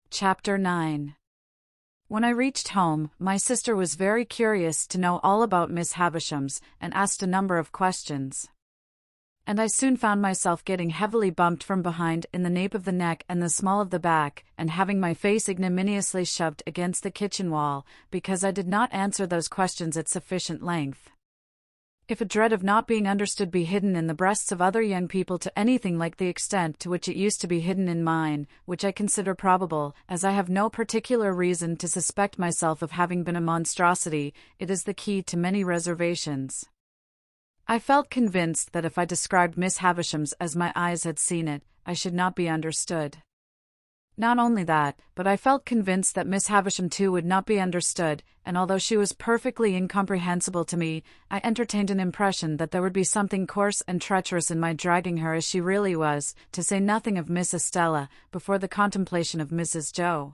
Chapter 9. When I reached home, my sister was very curious to know all about Miss Havisham's and asked a number of questions. And I soon found myself getting heavily bumped from behind in the nape of the neck and the small of the back, and having my face ignominiously shoved against the kitchen wall, because I did not answer those questions at sufficient length. If a dread of not being understood be hidden in the breasts of other young people to anything like the extent to which it used to be hidden in mine, which I consider probable, as I have no particular reason to suspect myself of having been a monstrosity, it is the key to many reservations. I felt convinced that if I described Miss Havisham's as my eyes had seen it, I should not be understood. Not only that, but I felt convinced that Miss Havisham too would not be understood, and although she was perfectly incomprehensible to me, I entertained an impression that there would be something coarse and treacherous in my dragging her as she really was, to say nothing of Miss Estella, before the contemplation of Mrs. Joe.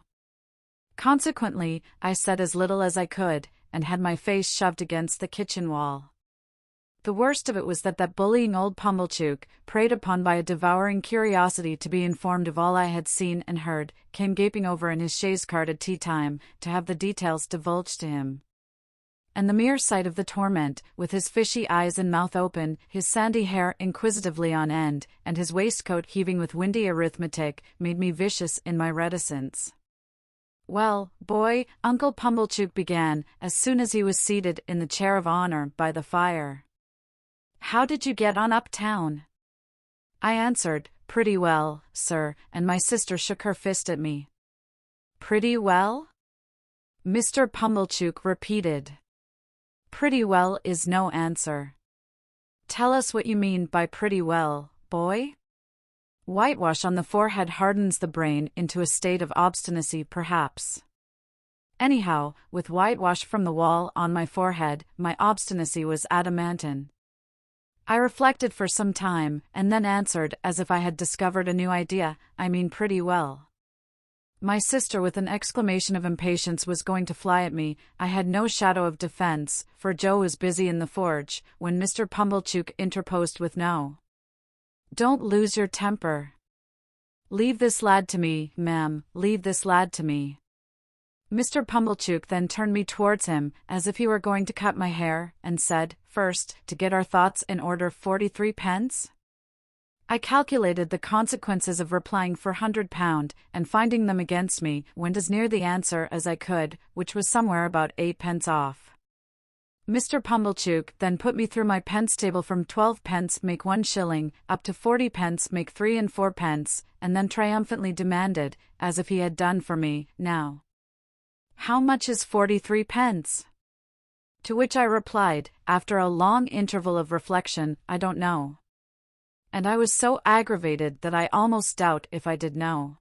Consequently, I said as little as I could, and had my face shoved against the kitchen wall. The worst of it was that bullying old Pumblechook, preyed upon by a devouring curiosity to be informed of all I had seen and heard, came gaping over in his chaise cart at tea-time, to have the details divulged to him. And the mere sight of the torment, with his fishy eyes and mouth open, his sandy hair inquisitively on end, and his waistcoat heaving with windy arithmetic, made me vicious in my reticence. "Well, boy," Uncle Pumblechook began, as soon as he was seated in the chair of honor by the fire. "How did you get on uptown?" I answered, "Pretty well, sir," and my sister shook her fist at me. "Pretty well?" Mr. Pumblechook repeated. "Pretty well is no answer. Tell us what you mean by pretty well, boy?" Whitewash on the forehead hardens the brain into a state of obstinacy, perhaps. Anyhow, with whitewash from the wall on my forehead, my obstinacy was adamantine. I reflected for some time, and then answered as if I had discovered a new idea, "I mean pretty well." My sister, with an exclamation of impatience, was going to fly at me. I had no shadow of defense, for Joe was busy in the forge, when Mr. Pumblechook interposed with "No. Don't lose your temper. Leave this lad to me, ma'am, leave this lad to me." Mr. Pumblechook then turned me towards him, as if he were going to cut my hair, and said, "First, to get our thoughts in order, 43 pence?" I calculated the consequences of replying for £100, and finding them against me, went as near the answer as I could, which was somewhere about 8 pence off. Mr. Pumblechook then put me through my pence table from 12 pence make 1 shilling, up to 40 pence make 3 and 4 pence, and then triumphantly demanded, as if he had done for me, "Now, how much is 43 pence? To which I replied, after a long interval of reflection, "I don't know." And I was so aggravated that I almost doubt if I did know.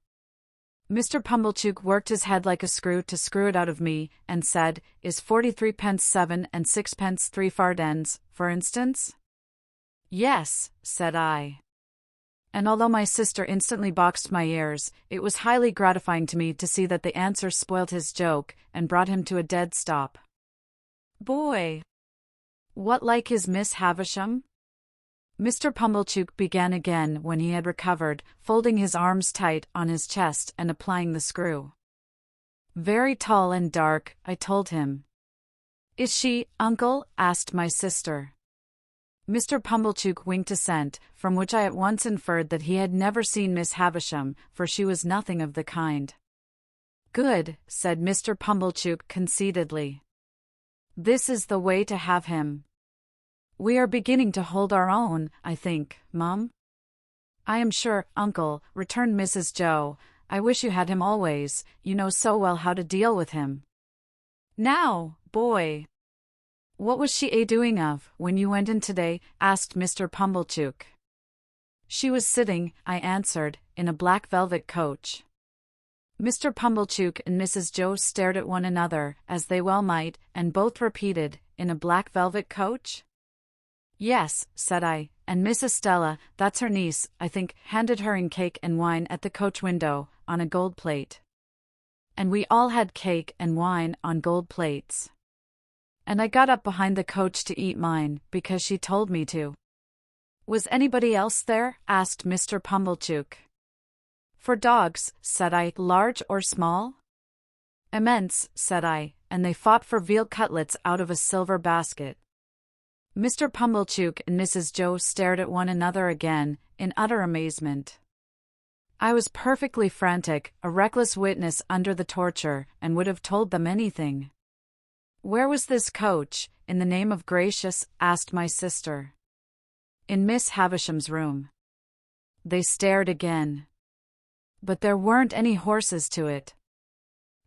Mr. Pumblechook worked his head like a screw to screw it out of me, and said, "Is 43 pence 7 and 6 pence 3 fardens, for instance?" "Yes," said I. And although my sister instantly boxed my ears, it was highly gratifying to me to see that the answer spoilt his joke, and brought him to a dead stop. "Boy, what like is Miss Havisham?" Mr. Pumblechook began again when he had recovered, folding his arms tight on his chest and applying the screw. "Very tall and dark," I told him. "Is she, uncle?" asked my sister. Mr. Pumblechook winked assent, from which I at once inferred that he had never seen Miss Havisham, for she was nothing of the kind. "Good," said Mr. Pumblechook conceitedly. "This is the way to have him. We are beginning to hold our own, I think, Mum." "I am sure, uncle," returned Mrs. Joe. "I wish you had him always, you know so well how to deal with him. Now, boy, what was she doing of, when you went in today?" asked Mr. Pumblechook. "She was sitting," I answered, "in a black velvet coach." Mr. Pumblechook and Mrs. Joe stared at one another, as they well might, and both repeated, "In a black velvet coach?" "Yes," said I, "and Miss Estella, that's her niece, I think, handed her in cake and wine at the coach window, on a gold plate. And we all had cake and wine on gold plates. And I got up behind the coach to eat mine, because she told me to." "Was anybody else there?" asked Mr. Pumblechook. For dogs, said I, large or small? Immense, said I, and they fought for veal cutlets out of a silver basket. Mr. Pumblechook and Mrs. Joe stared at one another again, in utter amazement. I was perfectly frantic, a reckless witness under the torture, and would have told them anything. Where was this coach, in the name of gracious? Asked my sister. In Miss Havisham's room. They stared again. But there weren't any horses to it.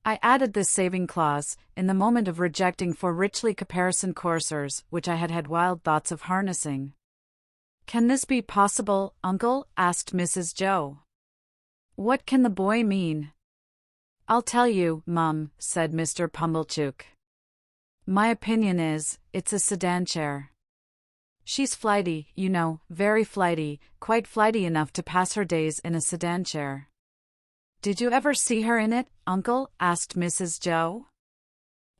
I added this saving clause, in the moment of rejecting 4 richly caparisoned coursers, which I had had wild thoughts of harnessing. Can this be possible, uncle? Asked Mrs. Joe. What can the boy mean? I'll tell you, Mum, said Mr. Pumblechook. My opinion is, it's a sedan chair. She's flighty, you know, very flighty, quite flighty enough to pass her days in a sedan chair. Did you ever see her in it, uncle? Asked Mrs. Joe.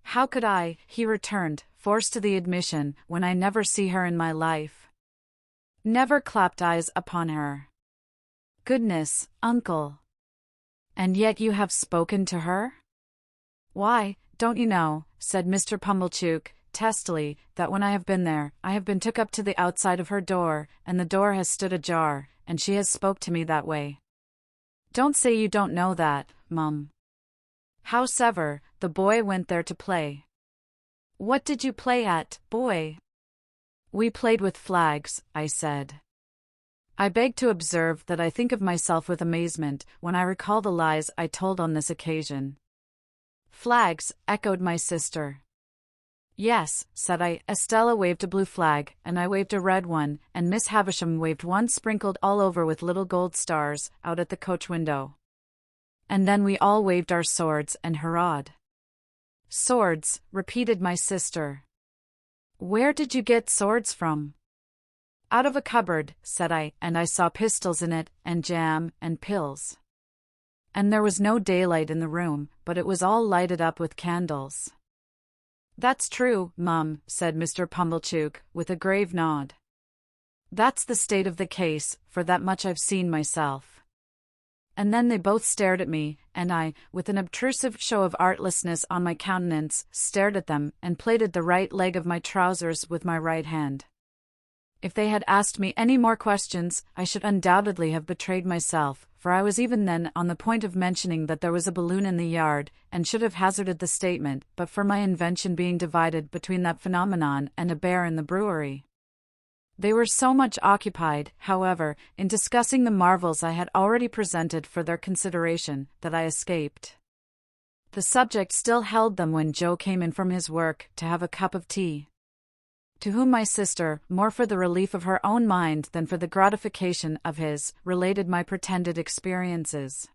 How could I, he returned, forced to the admission, when I never see her in my life? Never clapped eyes upon her. Goodness, uncle. And yet you have spoken to her? Why, don't you know, said Mr. Pumblechook, testily, that when I have been there, I have been took up to the outside of her door, and the door has stood ajar, and she has spoke to me that way. Don't say you don't know that, Mum. Howsever, the boy went there to play. What did you play at, boy? We played with flags, I said. I beg to observe that I think of myself with amazement when I recall the lies I told on this occasion. Flags, echoed my sister. Yes, said I. Estella waved a blue flag, and I waved a red one, and Miss Havisham waved one sprinkled all over with little gold stars, out at the coach window. And then we all waved our swords and hurrahed. Swords, repeated my sister. Where did you get swords from? Out of a cupboard, said I, and I saw pistols in it, and jam, and pills. And there was no daylight in the room, but it was all lighted up with candles. That's true, Mum, said Mr. Pumblechook, with a grave nod. That's the state of the case, for that much I've seen myself. And then they both stared at me, and I, with an obtrusive show of artlessness on my countenance, stared at them, and plaited the right leg of my trousers with my right hand. If they had asked me any more questions, I should undoubtedly have betrayed myself, for I was even then on the point of mentioning that there was a balloon in the yard, and should have hazarded the statement, but for my invention being divided between that phenomenon and a bear in the brewery. They were so much occupied, however, in discussing the marvels I had already presented for their consideration, that I escaped. The subject still held them when Joe came in from his work to have a cup of tea. To whom my sister, more for the relief of her own mind than for the gratification of his, related my pretended experiences.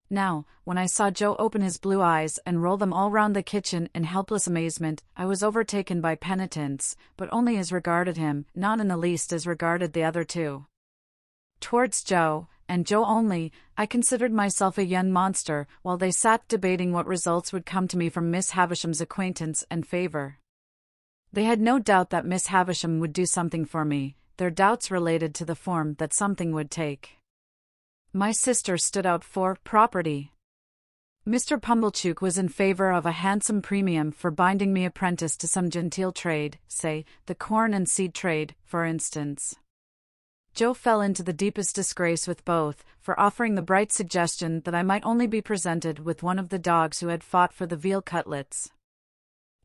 Now, when I saw Joe open his blue eyes and roll them all round the kitchen in helpless amazement, I was overtaken by penitence, but only as regarded him, not in the least as regarded the other two. Towards Joe, and Joe only, I considered myself a young monster, while they sat debating what results would come to me from Miss Havisham's acquaintance and favour. They had no doubt that Miss Havisham would do something for me. Their doubts related to the form that something would take. My sister stood out for property. Mr. Pumblechook was in favour of a handsome premium for binding me apprentice to some genteel trade, say, the corn and seed trade, for instance. Joe fell into the deepest disgrace with both, for offering the bright suggestion that I might only be presented with one of the dogs who had fought for the veal cutlets.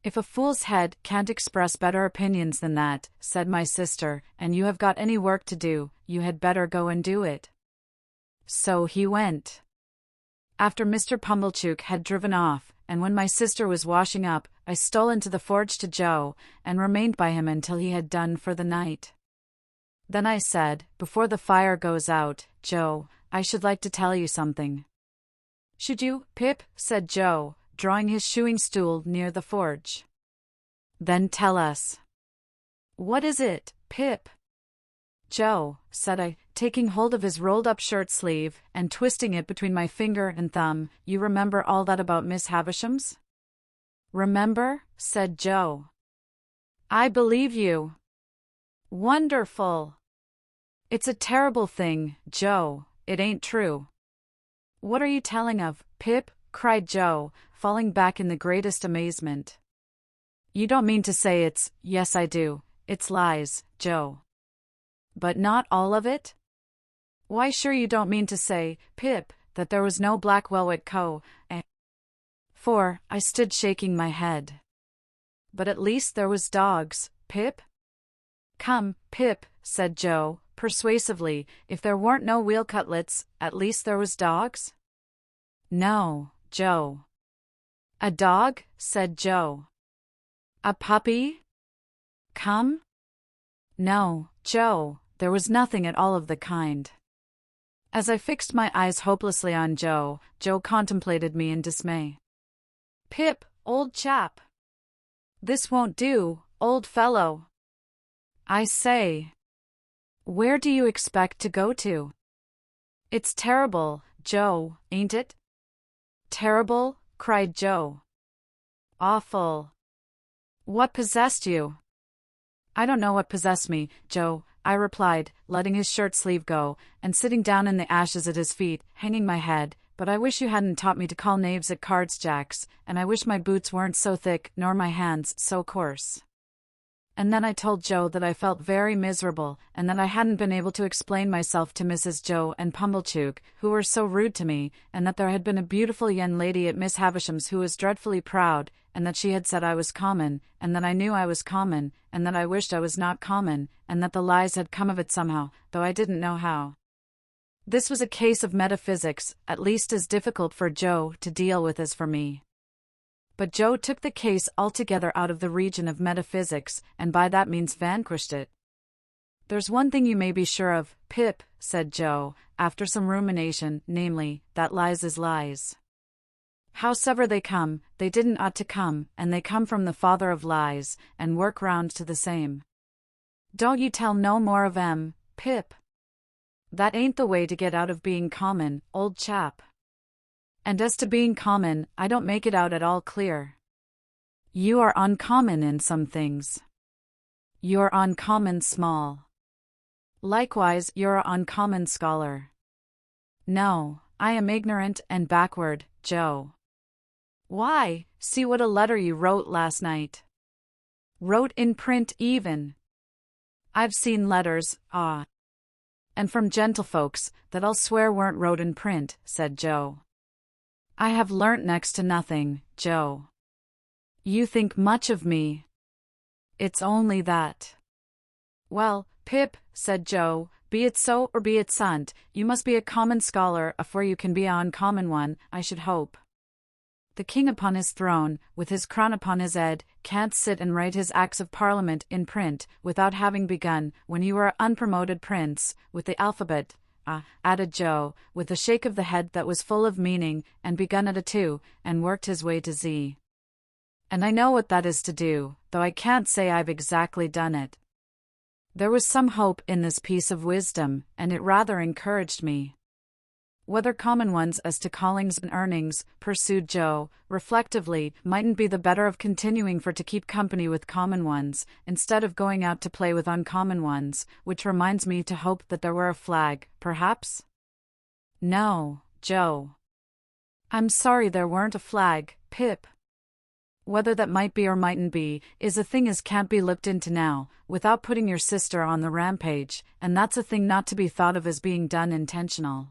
If a fool's head can't express better opinions than that, said my sister, and you have got any work to do, you had better go and do it. So he went. After Mr. Pumblechook had driven off, and when my sister was washing up, I stole into the forge to Joe, and remained by him until he had done for the night. Then I said, before the fire goes out, Joe, I should like to tell you something. Should you, Pip? Said Joe, drawing his shoeing stool near the forge. Then tell us. What is it, Pip? Joe, said I, taking hold of his rolled-up shirt sleeve, and twisting it between my finger and thumb, you remember all that about Miss Havisham's? Remember? Said Joe. I believe you. Wonderful. It's a terrible thing, Joe, it ain't true. What are you telling of, Pip? Cried Joe, falling back in the greatest amazement. You don't mean to say it's— Yes, I do. It's lies, Joe. But not all of it? Why, sure you don't mean to say, Pip, that there was no black velvet For I stood shaking my head. But at least there was dogs, Pip? Come, Pip, said Joe, persuasively, if there weren't no veal cutlets, at least there was dogs? No, Joe. A dog? Said Joe. A puppy? Come? No, Joe, there was nothing at all of the kind. As I fixed my eyes hopelessly on Joe, Joe contemplated me in dismay. Pip, old chap. This won't do, old fellow. I say. Where do you expect to go to? It's terrible, Joe, ain't it? Terrible? Cried Joe. Awful. What possessed you? I don't know what possessed me, Joe, I replied, letting his shirt sleeve go, and sitting down in the ashes at his feet, hanging my head, but I wish you hadn't taught me to call knaves at cards jacks, and I wish my boots weren't so thick, nor my hands so coarse. And then I told Joe that I felt very miserable, and that I hadn't been able to explain myself to Mrs. Joe and Pumblechook, who were so rude to me, and that there had been a beautiful young lady at Miss Havisham's who was dreadfully proud, and that she had said I was common, and that I knew I was common, and that I wished I was not common, and that the lies had come of it somehow, though I didn't know how. This was a case of metaphysics, at least as difficult for Joe to deal with as for me. But Joe took the case altogether out of the region of metaphysics, and by that means vanquished it. There's one thing you may be sure of, Pip, said Joe, after some rumination, namely, that lies is lies. Howsever they come, they didn't ought to come, and they come from the father of lies, and work round to the same. Don't you tell no more of 'em, Pip. That ain't the way to get out of being common, old chap. And as to being common, I don't make it out at all clear. You are uncommon in some things. You're uncommon small. Likewise, you're a uncommon scholar. No, I am ignorant and backward, Joe. Why, see what a letter you wrote last night. Wrote in print even. I've seen letters, and from gentlefolks, that I'll swear weren't wrote in print, said Joe. I have learnt next to nothing, Joe. You think much of me. It's only that. Well, Pip, said Joe, be it so or be it sunt, you must be a common scholar afore you can be a uncommon one, I should hope. The king upon his throne, with his crown upon his head, can't sit and write his acts of parliament in print, without having begun, when you were a unpromoted prince, with the alphabet, added Joe, with a shake of the head that was full of meaning, and begun at a 2, and worked his way to Z. And I know what that is to do, though I can't say I've exactly done it. There was some hope in this piece of wisdom, and it rather encouraged me. Whether common ones as to callings and earnings, pursued Joe, reflectively, mightn't be the better of continuing for to keep company with common ones, instead of going out to play with uncommon ones, which reminds me to hope that there were a flag, perhaps? No, Joe. I'm sorry there weren't a flag, Pip. Whether that might be or mightn't be, is a thing as can't be looked into now, without putting your sister on the rampage, and that's a thing not to be thought of as being done intentional.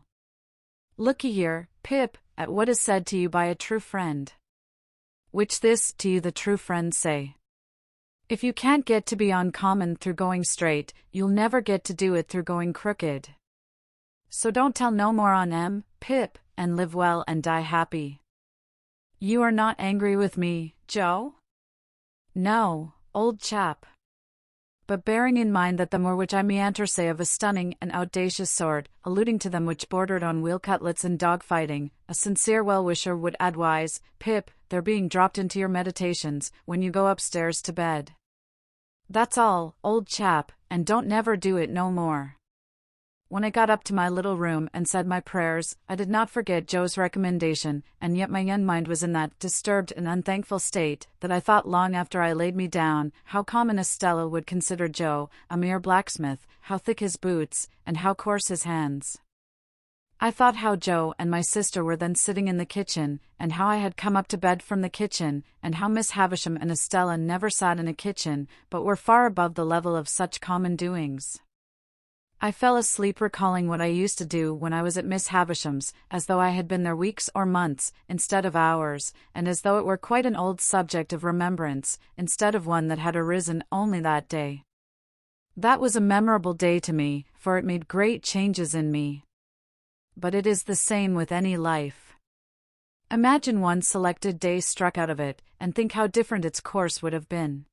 Looky here, Pip, at what is said to you by a true friend. Which this to you the true friend say. If you can't get to be uncommon through going straight, you'll never get to do it through going crooked. So don't tell no more on 'em, Pip, and live well and die happy. You are not angry with me, Joe? No, old chap. But bearing in mind that the more which I meanter say of a stunning and audacious sort, alluding to them which bordered on veal cutlets and dog fighting, a sincere well-wisher would advise, Pip, their being dropped into your meditations, when you go upstairs to bed. That's all, old chap, and don't never do it no more. When I got up to my little room and said my prayers, I did not forget Joe's recommendation, and yet my young mind was in that disturbed and unthankful state, that I thought long after I laid me down, how common Estella would consider Joe, a mere blacksmith, how thick his boots, and how coarse his hands. I thought how Joe and my sister were then sitting in the kitchen, and how I had come up to bed from the kitchen, and how Miss Havisham and Estella never sat in a kitchen, but were far above the level of such common doings. I fell asleep recalling what I used to do when I was at Miss Havisham's, as though I had been there weeks or months, instead of hours, and as though it were quite an old subject of remembrance, instead of one that had arisen only that day. That was a memorable day to me, for it made great changes in me. But it is the same with any life. Imagine one selected day struck out of it, and think how different its course would have been.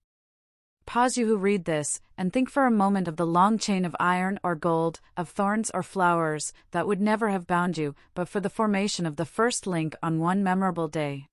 Pause, you who read this, and think for a moment of the long chain of iron or gold, of thorns or flowers, that would never have bound you, but for the formation of the first link on one memorable day.